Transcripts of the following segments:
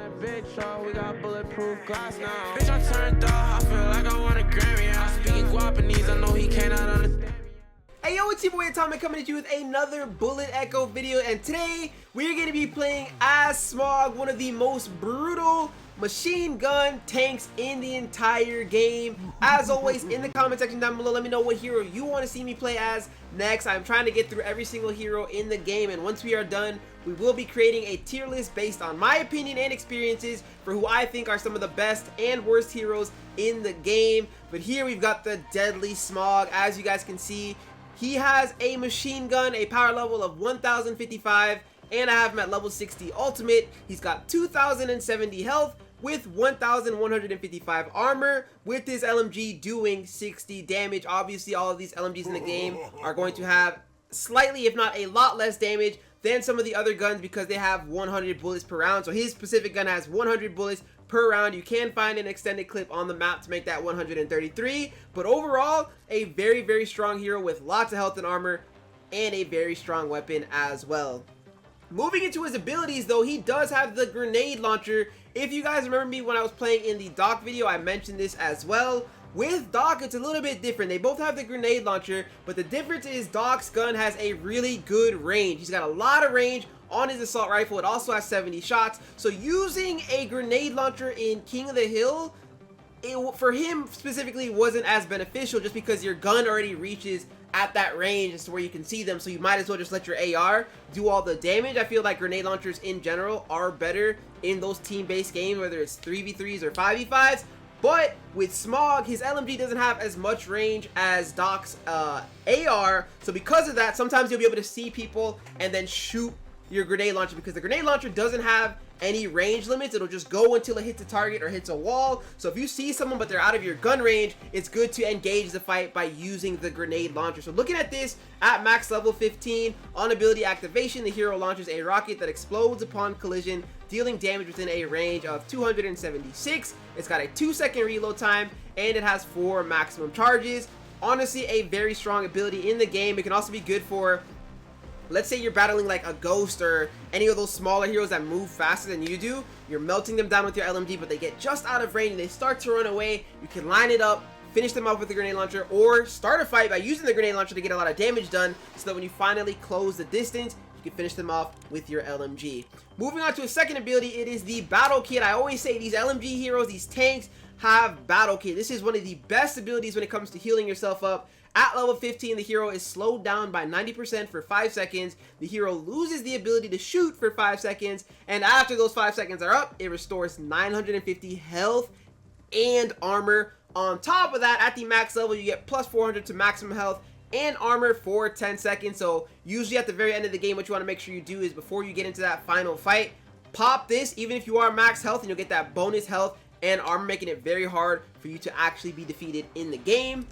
We got bulletproof glass now. Bitch, I'm turned up. I feel like I want a Grammy. I'm speaking Guapanese. I know he cannot understand me. Hey yo, it's your boy Atomic coming at you with another Bullet Echo video, and today we're going to be playing as Smog, one of the most brutal machine gun tanks in the entire game. As always, in the comment section down below, let me know what hero you want to see me play as next. I'm trying to get through every single hero in the game, and once we are done, we will be creating a tier list based on my opinion and experiences for who I think are some of the best and worst heroes in the game. But here we've got the deadly Smog. As you guys can see, he has a machine gun, a power level of 1055, and I have him at level 60 ultimate. He's got 2070 health with 1155 armor, with his LMG doing 60 damage. Obviously, all of these LMGs in the game are going to have slightly, if not a lot less damage than some of the other guns because they have 100 bullets per round. So his specific gun has 100 bullets per round. You can find an extended clip on the map to make that 133, but overall a very, very strong hero with lots of health and armor and a very strong weapon as well. Moving into his abilities though, he does have the grenade launcher. If you guys remember me when I was playing in the Doc video, I mentioned this as well. With Doc, it's a little bit different. They both have the grenade launcher, but the difference is Doc's gun has a really good range. He's got a lot of range on his assault rifle. It also has 70 shots. So using a grenade launcher in King of the Hill, for him specifically wasn't as beneficial just because your gun already reaches at that range as to where you can see them, so you might as well just let your AR do all the damage. I feel like grenade launchers in general are better in those team-based games, whether it's 3v3s or 5v5s. But with Smog, his LMG doesn't have as much range as Doc's AR, so because of that, sometimes you'll be able to see people and then shoot your grenade launcher, because the grenade launcher doesn't have any range limits. It'll just go until it hits a target or hits a wall. So if you see someone but they're out of your gun range, it's good to engage the fight by using the grenade launcher. So looking at this, at max level 15, on ability activation, the hero launches a rocket that explodes upon collision, dealing damage within a range of 276. It's got a 2-second reload time, and it has 4 maximum charges. Honestly, a very strong ability in the game. It can also be good for, let's say you're battling like a Ghost or any of those smaller heroes that move faster than you do. You're melting them down with your LMG, but they get just out of range and they start to run away. You can line it up, finish them off with the grenade launcher, or start a fight by using the grenade launcher to get a lot of damage done, so that when you finally close the distance, you can finish them off with your LMG. Moving on to a second ability, it is the battle kit. I always say these LMG heroes, these tanks, have battle kit. This is one of the best abilities when it comes to healing yourself up. At level 15, the hero is slowed down by 90% for 5 seconds. The hero loses the ability to shoot for 5 seconds, and after those 5 seconds are up, it restores 950 health and armor. On top of that, at the max level, you get plus 400 to maximum health and armor for 10 seconds. So usually at the very end of the game, what you want to make sure you do is before you get into that final fight, pop this, even if you are max health, and you'll get that bonus health and armor, making it very hard for you to actually be defeated in the game.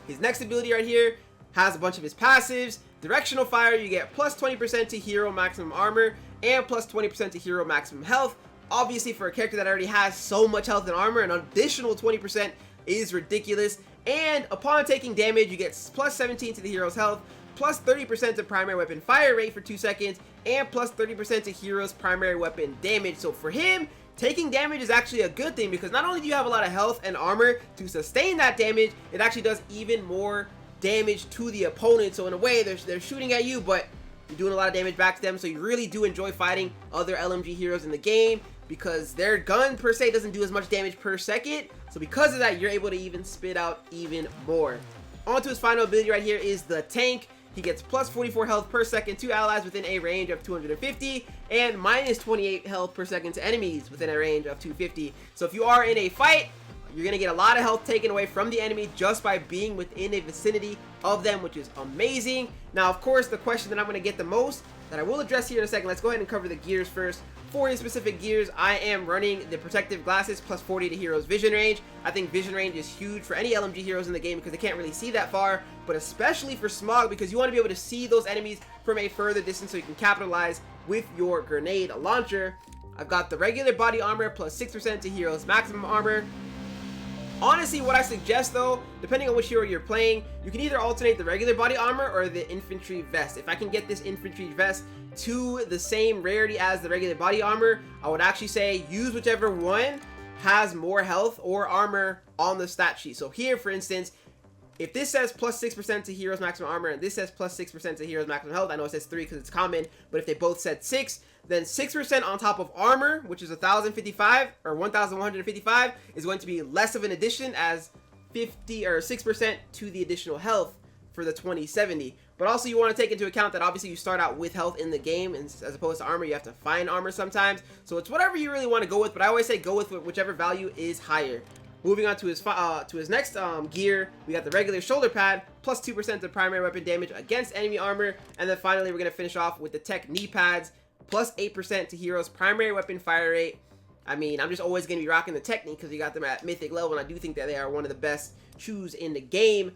His next ability right here has a bunch of his passives. Directional fire, you get plus 20% to hero maximum armor and plus 20% to hero maximum health. Obviously, for a character that already has so much health and armor, an additional 20% is ridiculous. And upon taking damage, you get plus 17 to the hero's health, plus 30% to primary weapon fire rate for 2 seconds, and plus 30% to hero's primary weapon damage. So for him, taking damage is actually a good thing, because not only do you have a lot of health and armor to sustain that damage, it actually does even more damage to the opponent. So in a way, they're shooting at you, but you're doing a lot of damage back to them. So you really do enjoy fighting other LMG heroes in the game, because their gun per se doesn't do as much damage per second. So because of that, you're able to even spit out even more. On to his final ability right here is the tank. He gets plus 44 health per second to allies within a range of 250, and minus 28 health per second to enemies within a range of 250. So if you are in a fight, you're going to get a lot of health taken away from the enemy just by being within a vicinity of them, which is amazing. Now, of course, the question that I'm going to get the most, that I will address here in a second, let's go ahead and cover the gears first. For his specific gears, I am running the protective glasses plus 40 to hero's vision range. I think vision range is huge for any LMG heroes in the game because they can't really see that far, but especially for Smog, because you want to be able to see those enemies from a further distance so you can capitalize with your grenade launcher. I've got the regular body armor plus 6% to hero's maximum armor. Honestly, what I suggest though, depending on which hero you're playing, you can either alternate the regular body armor or the infantry vest. If I can get this infantry vest to the same rarity as the regular body armor, I would actually say use whichever one has more health or armor on the stat sheet. So here, for instance, if this says plus 6% to heroes maximum armor and this says plus 6% to heroes maximum health, I know it says 3 because it's common, but if they both said 6, then 6% on top of armor, which is 1,055 or 1,155, is going to be less of an addition as 50 or 6% to the additional health for the 2070. But also you want to take into account that obviously you start out with health in the game, and as opposed to armor, you have to find armor sometimes. So it's whatever you really want to go with, but I always say go with whichever value is higher. Moving on to his next gear, we got the regular shoulder pad, plus 2% to primary weapon damage against enemy armor. And then finally, we're going to finish off with the tech knee pads, plus 8% to heroes primary weapon fire rate. I mean, I'm just always going to be rocking the tech knee because you got them at mythic level, and I do think that they are one of the best shoes in the game.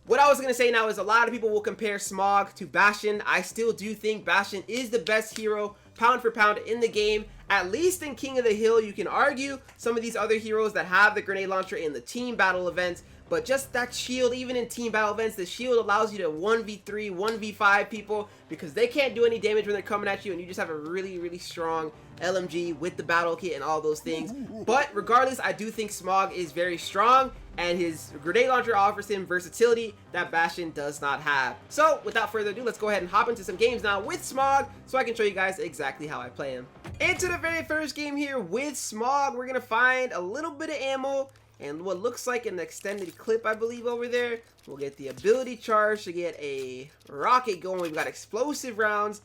What I was going to say now is a lot of people will compare Smog to Bastion. I still do think Bastion is the best hero pound for pound in the game. At least in King of the Hill, you can argue some of these other heroes that have the grenade launcher in the team battle events, but just that shield, even in team battle events, the shield allows you to 1v3, 1v5 people because they can't do any damage when they're coming at you, and you just have a really, really strong LMG with the battle kit and all those things. But regardless, I do think Smog is very strong, and his grenade launcher offers him versatility that Bastion does not have. So without further ado, let's go ahead and hop into some games now with Smog so I can show you guys exactly how I play him. Into the very first game here with Smog, we're going to find a little bit of ammo and what looks like an extended clip, I believe, over there. We'll get the ability charge to get a rocket going. We've got explosive rounds.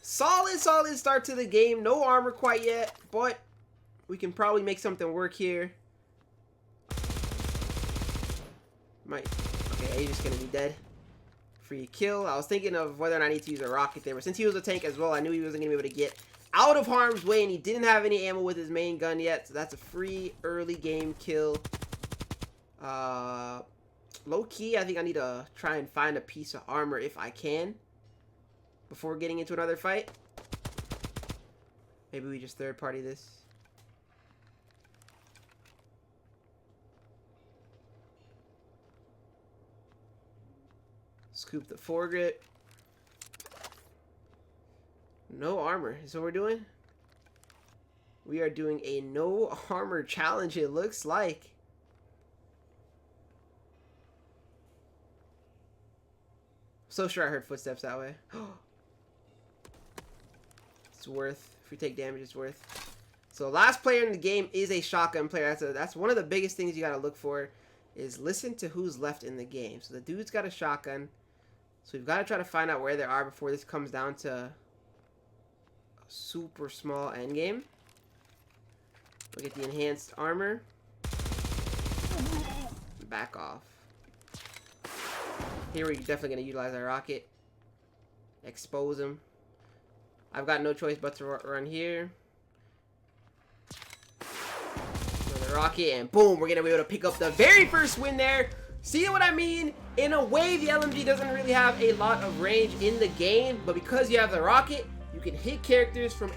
Solid start to the game. No armor quite yet, but we can probably make something work here. Okay, he's just gonna be dead. Free kill. I was thinking of whether or not I need to use a rocket there, but since he was a tank as well, I knew he wasn't gonna be able to get out of harm's way, and he didn't have any ammo with his main gun yet, so that's a free early game kill. Low key, I think I need to try and find a piece of armor if I can before getting into another fight. Maybe we just third party this. Scoop the foregrip. No armor is what we're doing. We are doing a no armor challenge, it looks like. So sure I heard footsteps that way. It's worth. If we take damage, it's worth. So last player in the game is a shotgun player. That's one of the biggest things you gotta look for, is listen to who's left in the game. So the dude's got a shotgun. So we've got to try to find out where they are before this comes down to a super small endgame. We'll get the enhanced armor. Back off. Here we're definitely going to utilize our rocket. Expose him. I've got no choice but to run here. Another rocket, and boom, we're going to be able to pick up the very first win there. See what I mean? In a way, the LMG doesn't really have a lot of range in the game, but because you have the rocket, you can hit characters from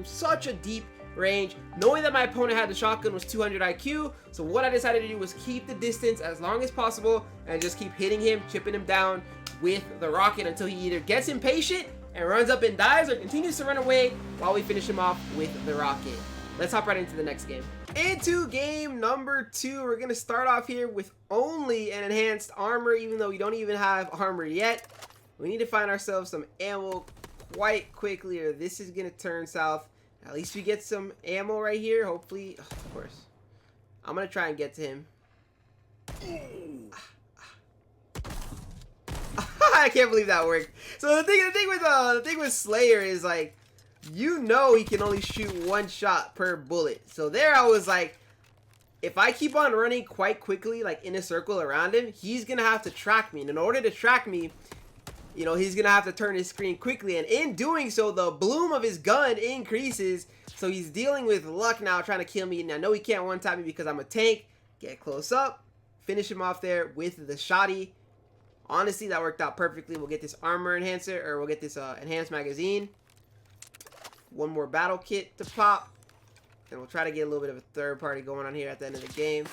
such a deep range. Knowing that my opponent had the shotgun was 200 IQ, so what I decided to do was keep the distance as long as possible and just keep hitting him, chipping him down with the rocket until he either gets impatient and runs up and dies, or continues to run away while we finish him off with the rocket. Let's hop right into the next game. Into game number 2, we're going to start off here with only an enhanced armor, even though we don't even have armor yet. We need to find ourselves some ammo quite quickly, or this is going to turn south. At least we get some ammo right here, hopefully. Oh, of course. I'm going to try and get to him. I can't believe that worked. So the thing with Slayer is, like, you know he can only shoot one shot per bullet. So there I was like, if I keep on running quite quickly, like in a circle around him, he's going to have to track me. And in order to track me, you know, he's going to have to turn his screen quickly. And in doing so, the bloom of his gun increases. So he's dealing with luck now, trying to kill me. And I know he can't one-tap me because I'm a tank. Get close up. Finish him off there with the shotty. Honestly, that worked out perfectly. We'll get this armor enhancer, or we'll get this enhanced magazine. One more battle kit to pop. And we'll try to get a little bit of a third party going on here at the end of the game.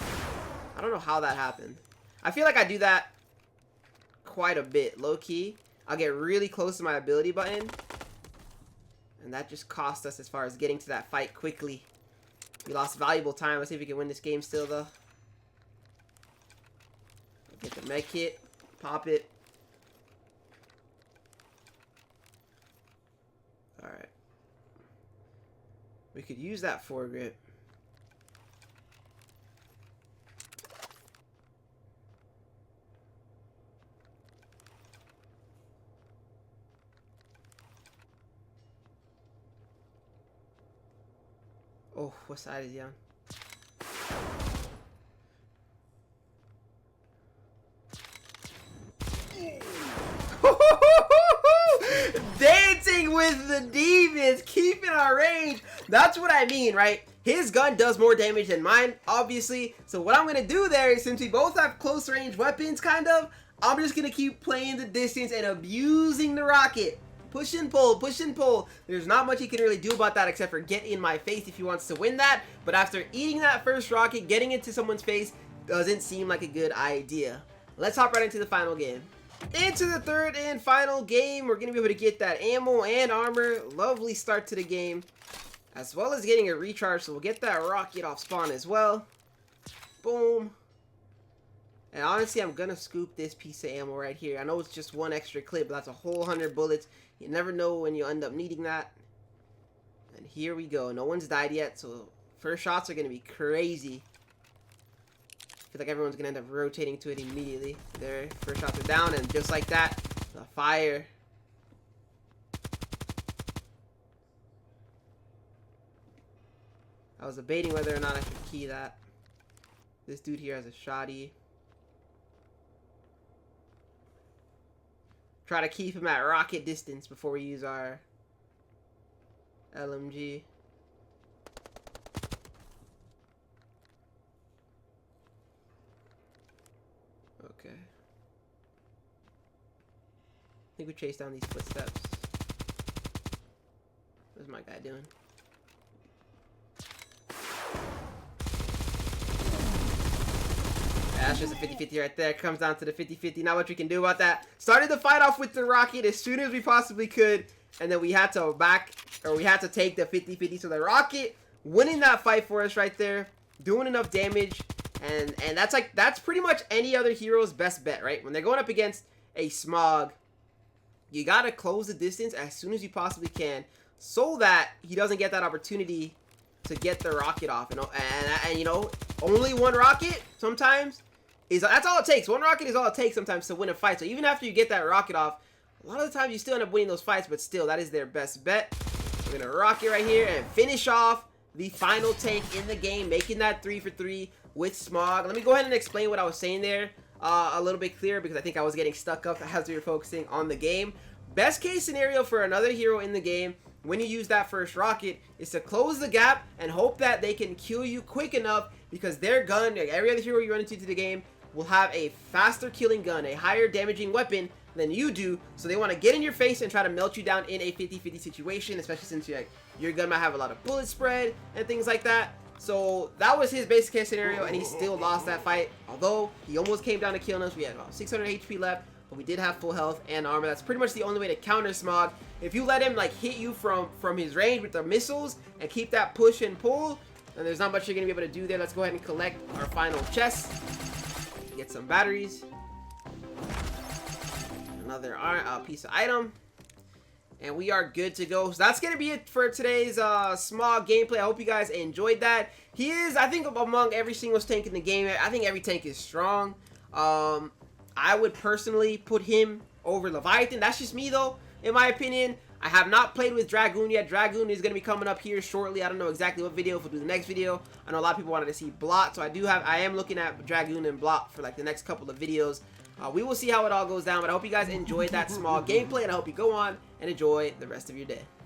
I don't know how that happened. I feel like I do that quite a bit, low-key. I'll get really close to my ability button. And that just cost us as far as getting to that fight quickly. We lost valuable time. Let's see if we can win this game still, though. Get the med kit. Pop it. Alright. We could use that foregrip. Oh, what side is he on? Dancing with the demons, keeping our range. That's what I mean, right? His gun does more damage than mine, obviously. So what I'm going to do there is, since we both have close range weapons, kind of, I'm just going to keep playing the distance and abusing the rocket. Push and pull, push and pull. There's not much he can really do about that except for get in my face if he wants to win that. But after eating that first rocket, getting into someone's face doesn't seem like a good idea. Let's hop right into the final game. Into the third and final game. We're going to be able to get that ammo and armor. Lovely start to the game. As well as getting a recharge. So we'll get that rocket off spawn as well. Boom. And honestly, I'm going to scoop this piece of ammo right here. I know it's just one extra clip, but that's a whole 100 bullets. You never know when you'll end up needing that. And here we go. No one's died yet, so first shots are going to be crazy. I feel like everyone's going to end up rotating to it immediately. There, first shots are down, and just like that, the fire. I was debating whether or not I should key that. This dude here has a shotty. Try to keep him at rocket distance before we use our LMG. Okay. I think we chase down these footsteps. What's my guy doing? That's just a 50-50 right there. Comes down to the 50-50. Not much we can do about that. Started the fight off with the rocket as soon as we possibly could. And then we had to take the 50-50. So the rocket winning that fight for us right there. Doing enough damage. And that's pretty much any other hero's best bet, right? When they're going up against a Smog, you gotta close the distance as soon as you possibly can, so that he doesn't get that opportunity to get the rocket off. And you know, only one rocket sometimes that's all it takes. One rocket is all it takes sometimes to win a fight. So even after you get that rocket off, a lot of the times you still end up winning those fights, but still, that is their best bet. We're gonna rocket right here and finish off the final tank in the game, making that 3 for 3 with Smog. Let me go ahead and explain what I was saying there a little bit clearer, because I think I was getting stuck up as we were focusing on the game. Best case scenario for another hero in the game when you use that first rocket is to close the gap and hope that they can kill you quick enough, because their gun, like every other hero you run into the game, will have a faster killing gun, a higher damaging weapon than you do. So they want to get in your face and try to melt you down in a 50-50 situation, especially since your gun might have a lot of bullet spread and things like that. So that was his basic case scenario, and he still lost that fight. Although he almost came down to killing us. We had about 600 HP left, but we did have full health and armor. That's pretty much the only way to counter Smog. If you let him like hit you from his range with the missiles and keep that push and pull, then there's not much you're gonna be able to do there. Let's go ahead and collect our final chest. Get some batteries. Another piece of item. And we are good to go. So that's going to be it for today's Smog gameplay. I hope you guys enjoyed that. He is, I think, among every single tank in the game, I think every tank is strong. I would personally put him over Leviathan. That's just me, though, in my opinion. I have not played with Dragoon yet. Dragoon is going to be coming up here shortly. I don't know exactly what video. If we'll do the next video. I know a lot of people wanted to see Blot. So I am looking at Dragoon and Blot for like the next couple of videos. We will see how it all goes down, but I hope you guys enjoyed that Smog gameplay, and I hope you go on and enjoy the rest of your day.